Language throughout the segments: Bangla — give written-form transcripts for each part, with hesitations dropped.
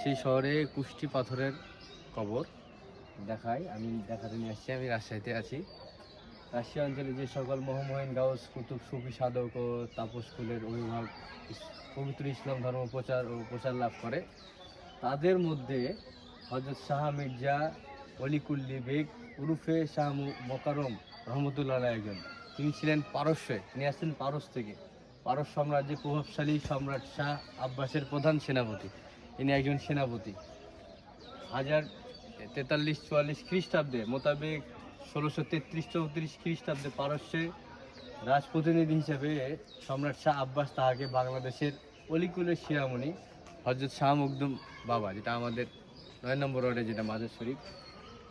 সেই শহরে কুষ্টি পাথরের কবর দেখায়। আমি দেখাতে নিয়ে আসছি। আমি রাজশাহীতে আছি। রাজশাহী অঞ্চলে যে সকল মহামহিন গাউস কুতুব সুফি সাধক ও তাপসকুলের অভিভাবক পবিত্র ইসলাম ধর্ম প্রচার ও প্রচার লাভ করে, তাদের মধ্যে হযরত শাহ মির্জা অলিকুল্লি বেগ উরুফে শাহ মোকাররম রহমতুল্লাহ একজন। তিনি ছিলেন পারস্যে, তিনি আসছেন পারস্য থেকে। পারস্য সাম্রাজ্যের প্রভাবশালী সম্রাট শাহ আব্বাসের প্রধান সেনাপতি। তিনি একজন সেনাপতি। 1043-44 খ্রিস্টাব্দে মোতাবেক 1633-34 খ্রিস্টাব্দে পারস্যে রাজপ্রতিনিধি হিসেবে সম্রাট শাহ আব্বাস তাহাকে বাংলাদেশের অলিকুলের শিরামণি হযরত শাহ মখদুম বাবা, যেটা আমাদের 9 নম্বর ওয়ার্ডে যেটা মাজার শরীফ,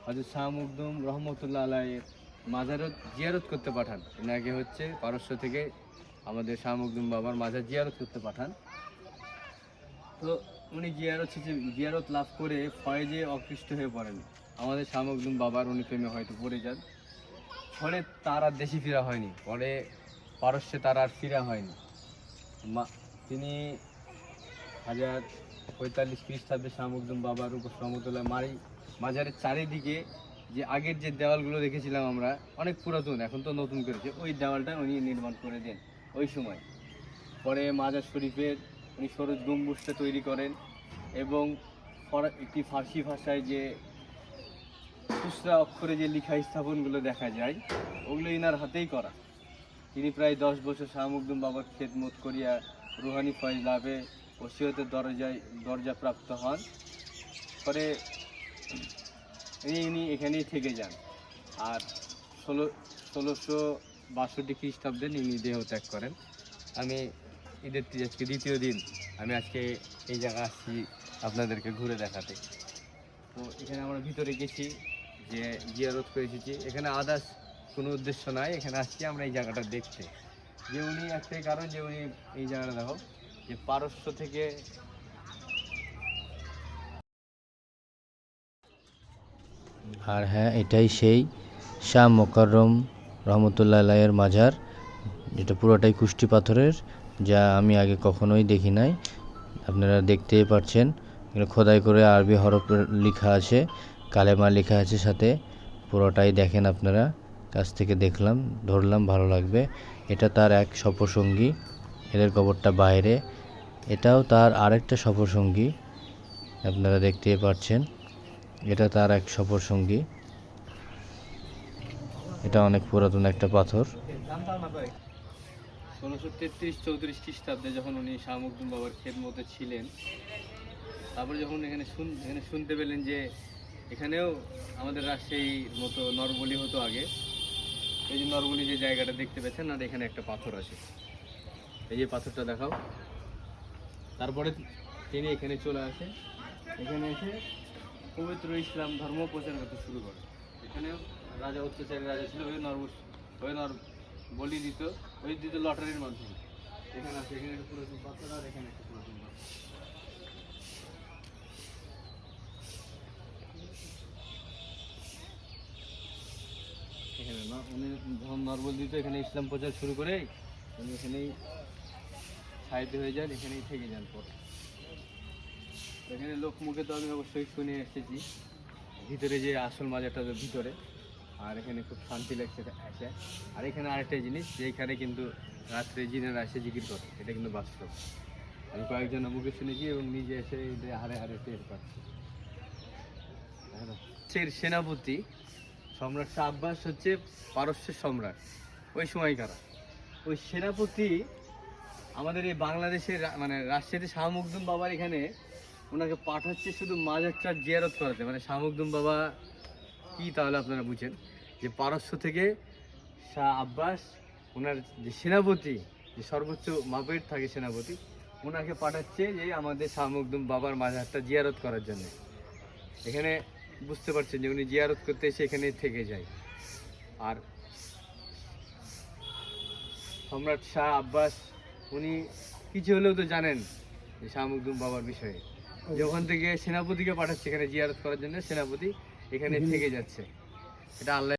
হযরত শাহ মখদুম রহমতুল্লাহ আলাইয়ের মাজারত জিয়ারত করতে পাঠান। এনাকে হচ্ছে পারস্য থেকে আমাদের শাহ মখদুম বাবার মাজার জিয়ারত করতে পাঠান। তো উনি জিয়ারত লাভ করে ফয়েজে অকৃষ্ট হয়ে পড়েন। আমাদের শাহ মখদুম বাবার উনি প্রেমে হয়তো পড়ে যান। ফলে তার আর দেশে ফেরা হয়নি। পরে পারস্যে তার আর ফেরা হয়নি। তিনি 1045 খ্রিস্টাব্দে শাহ মখদুম বাবার উপর রহমতুল্লাহ মাজারের চারিদিকে যে আগের যে দেওয়ালগুলো দেখেছিলাম আমরা, অনেক পুরাতন, এখন তো নতুন করেছে, ওই দেওয়ালটা উনি নির্মাণ করে দেন ওই সময়। পরে মাজার শরীফের উনি সরোজ গম্বুজটা তৈরি করেন এবং একটি ফার্সি ভাষায় যে খুচরা অক্ষরে যে লিখা স্থাপনগুলো দেখা যায়, ওগুলো ইনার হাতেই করা। তিনি প্রায় 10 বছর শাহ মখদুম বাবার খেদমত করিয়া রুহানি ফয়েজ লাভে ওসিয়তের দরজা প্রাপ্ত হন। পরে ইনি এখানেই থেকে যান। আর 1662 খ্রিস্টাব্দে ইনি দেহ ত্যাগ করেন। আমি ঈদের আজকে দ্বিতীয় দিন, আমি আজকে এই জায়গা আসছি আপনাদেরকে ঘুরে দেখাতে। তো এখানে আমরা ভিতরে গেছি, যে জিয়ারত করে এসেছি। এখানে আদার্স কোনো উদ্দেশ্য নাই, এখানে আসছি আমরা এই জায়গাটা দেখতে। যে উনি একটাই কারণ, যে উনি এই জায়গাটা দেখো যে পারস্য থেকে আর হ্যাঁ, এটাই সেই শাহ মোকাররম রহমতুল্লাহ আলাইয়ের মাজার, যেটা পুরোটাই কুষ্টি পাথরের, যা আমি আগে কখনোই দেখি নাই। আপনারা দেখতেই পাচ্ছেন, এখানে খোদাই করে আরবি হরফ লেখা আছে, কালেমা লেখা আছে সাথে। পুরোটাই দেখেন আপনারা, কাছ থেকে দেখলাম, ধরলাম, ভালো লাগবে। এটা তার এক সফরসঙ্গী, এদের কবরটা বাইরে। এটাও তার আরেকটা সফরসঙ্গী, আপনারা দেখতেই পাচ্ছেন, এটা তার এক সফরসঙ্গী। এটা অনেক পুরাতন একটা পাথর। 1633-34 খ্রিস্টাব্দে যখন উনি শাহ মখদুম বাবার খেদমতে ছিলেন, তারপরে যখন এখানে শুনতে পেলেন যে এখানেও আমাদের রাজশাহীর মতো নরবলি হতো আগে। এই যে নরবলি যে জায়গাটা দেখতে পেয়েছেন, আর এখানে একটা পাথর আছে, এই যে পাথরটা দেখাও। তারপরে তিনি এখানে চলে আসে, এখানে এসে পবিত্র ইসলাম ধর্ম প্রচার করতে শুরু করে। এখানেও রাজা, অত্যাচারী রাজা ছিল, ওই নর বলি দিত লটারির মাধ্যমে। এখানে আছে, এখানে একটা পুরাতন পাথর, আর এখানে একটা পুরাতন পাথর। এখানে না, উনি যখন নরবল দিত, এখানে ইসলাম প্রচার শুরু করে উনি এখানেই সাহিত্য হয়ে যান, এখানেই থেকে যান। পরে এখানে লোক মুখে তো আমি অবশ্যই শুনে এসেছি ভিতরে যে আসল মাজারটা ভিতরে, আর এখানে খুব শান্তি লাগছে আসে। আর এখানে আরেকটা জিনিস, যে এখানে কিন্তু রাত্রে জিনেরা এসে জিকির করে, এটা কিন্তু বাস্তব। আমি কয়েকজনের মুখে শুনেছি এবং নিজে এসে হারে হারে টের পাচ্ছি। সেনাপতি সম্রাট শাহ আব্বাস হচ্ছে পারস্যের সম্রাট ওই সময়কার। ওই সেনাপতি আমাদের এই বাংলাদেশের মানে রাজশাহীতে শাহ মখদুম বাবার এখানে ওনাকে পাঠাচ্ছে শুধু মাজারটা জিয়ারত করাতে। মানে শাহ মখদুম বাবা কি, তাহলে আপনারা বুঝেন যে পারস্য থেকে শাহ আব্বাস ওনার যে সেনাপতি, যে সর্বোচ্চ মাপের থাকে সেনাপতি, ওনাকে পাঠাচ্ছে যে আমাদের শাহ মখদুম বাবার মাজারটা জিয়ারত করার জন্য। এখানে বুঝতে পারছেন যে উনি জিয়ারত করতে এসে এখানে থেকে যায়। আর সম্রাট শাহ আব্বাস উনি কিছু হলেও তো জানেন যে শাহ মখদুম বাবার বিষয়ে। যখন থেকে সেনাপতিকে পাঠাচ্ছে এখানে জিয়ারত করার জন্য, সেনাপতি এখানে থেকে যাচ্ছে। এটা আল্লাহ